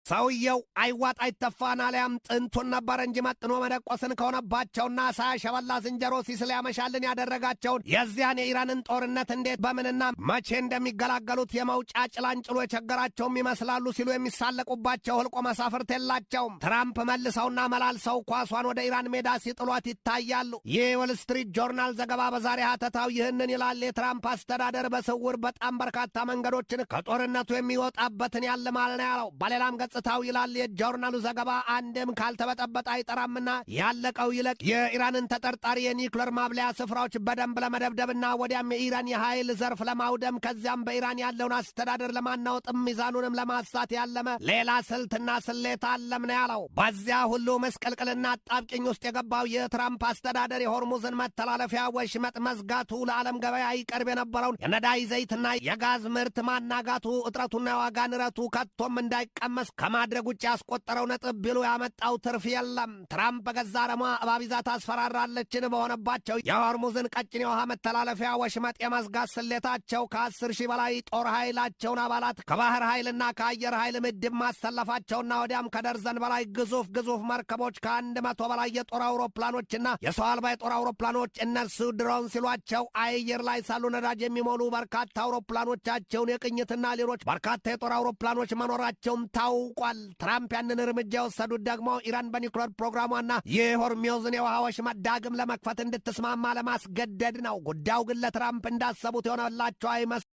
ሰውየው አይዋጥ አይተፋን አልያም ጥንቱን ነበር እንጂ መጥኖ መደቆስን ከሆነባቸውና ሳያሸበላ ዝንጀሮ ሲስል ያመሻልን ያደረጋቸውን የዚያን የኢራንን ጦርነት እንዴት በምንና መቼ እንደሚገላገሉት የመውጫ ጭላንጭሎ የቸገራቸውም ይመስላሉ ሲሉ የሚሳለቁባቸው ህልቆ መሳፍርት የላቸውም። ትራምፕ መልሰውና መላልሰው ኳሷን ወደ ኢራን ሜዳ ሲጥሏት ይታያሉ። ይህ ዎል ስትሪት ጆርናል ዘገባ በዛሬ ሀተታው ይህንን ይላል። የትራምፕ አስተዳደር በስውር በጣም በርካታ መንገዶችን ከጦርነቱ የሚወጣበትን ያልማል ነው ያለው። በሌላም ገጽታው ይላል የጆርናሉ ዘገባ አንድም ካልተበጠበጠ አይጠራምና ያለቀው ይለቅ የኢራንን ተጠርጣሪ የኒውክሌር ማብለያ ስፍራዎች በደንብ ለመደብደብና ወዲያም የኢራን የኃይል ዘርፍ ለማውደም ከዚያም በኢራን ያለውን አስተዳደር ለማናወጥም ሚዛኑንም ለማሳት ያለመ ሌላ ስልትና ስሌት አለም ነው ያለው። በዚያ ሁሉ መስቀልቅልና አጣብቂኝ ውስጥ የገባው የትራምፕ አስተዳደር የሆርሙዝን መተላለፊያ ወሽመጥ መዝጋቱ፣ ለዓለም ገበያ ይቀርብ የነበረውን የነዳጅ ዘይትና የጋዝ ምርት ማናጋቱ፣ እጥረቱና የዋጋ ንረቱ ከቶም እንዳይቀመስ ከማድረግ ውጭ ያስቆጠረው ነጥብ ቢሉ ያመጣው ትርፍ የለም። ትራምፕ በገዛ ረሟ እባብ ይዛ ታስፈራራለችን በሆነባቸው የሆርሙዝን ቀጭን የውሃ መተላለፊያ ወሽመጥ የመዝጋት ስሌታቸው ከ10 ሺህ በላይ ጦር ኃይላቸውን አባላት ከባህር ኃይልና ከአየር ኃይል ምድብ ማሰለፋቸውና ወዲያም ከደርዘን በላይ ግዙፍ መርከቦች ከ100 በላይ የጦር አውሮፕላኖችና የሰው አልባ የጦር አውሮፕላኖች እነሱ ድሮን ሲሏቸው አየር ላይ ሳሉ ነዳጅ የሚሞሉ በርካታ አውሮፕላኖቻቸውን የቅኝትና ሌሎች በርካታ የጦር አውሮፕላኖች መኖራቸውም ታውቋል። ትራምፕ ያንን እርምጃ የወሰዱት ደግሞ ኢራን በኒውክሌር ፕሮግራሟና የሆርሙዝን የውሃ ወሽመጥ ዳግም ለመክፈት እንድትስማማ ለማስገደድ ነው። ጉዳዩ ግን ለትራምፕ እንዳሰቡት የሆነላቸው አይመስልም።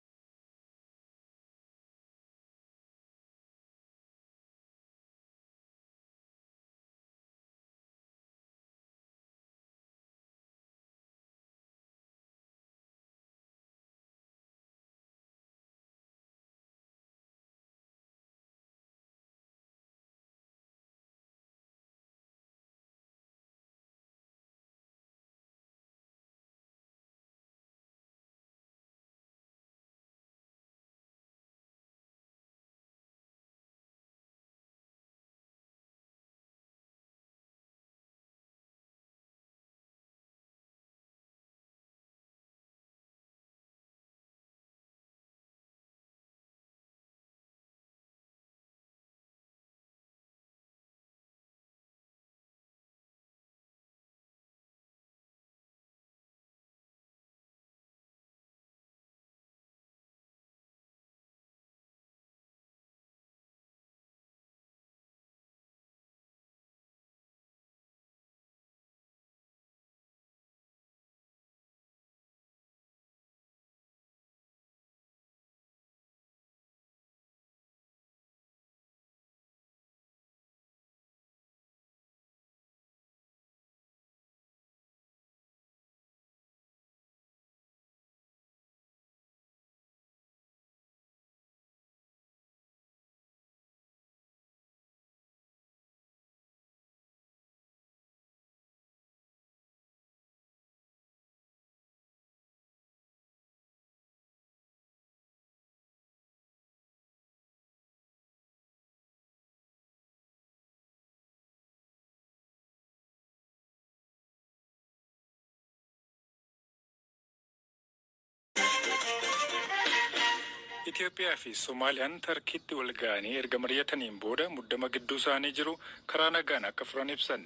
Itoophiyaa fi Soomaaliyaan tarkiitti wal ga'anii erga mari'ataniin booda muddama gidduu isaanii jiru karaa nagaan akka furan ibsan.